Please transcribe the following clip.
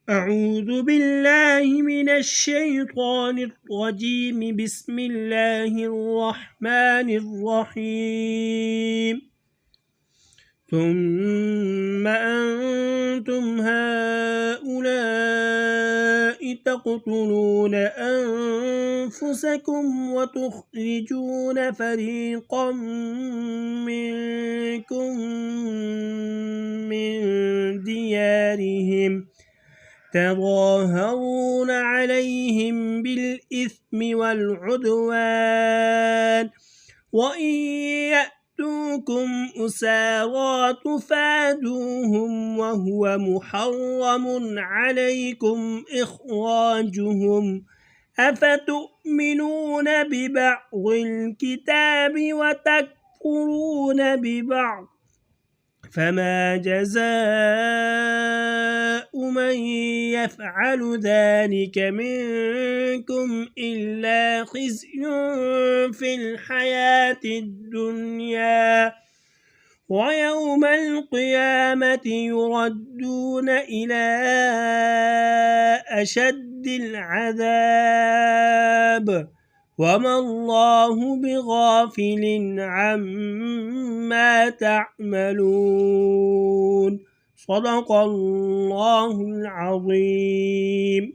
أعوذ بالله من الشيطان الرجيم. بسم الله الرحمن الرحيم. ثم أنتم هؤلاء تقتلون أنفسكم وتخرجون فريقا منكم من ديارهم تظاهرون عليهم بالإثم والعدوان وإن يأتوكم أسارى تفادوهم وهو محرم عليكم إخراجهم أفتؤمنون ببعض الكتاب وتكفرون ببعض فما جزاء من يفعل ذلك منكم إلا خزي في الحياة الدنيا ويوم القيامة يردون إلى أشد العذاب وما الله بغافل عما تعملون. صدق الله العظيم.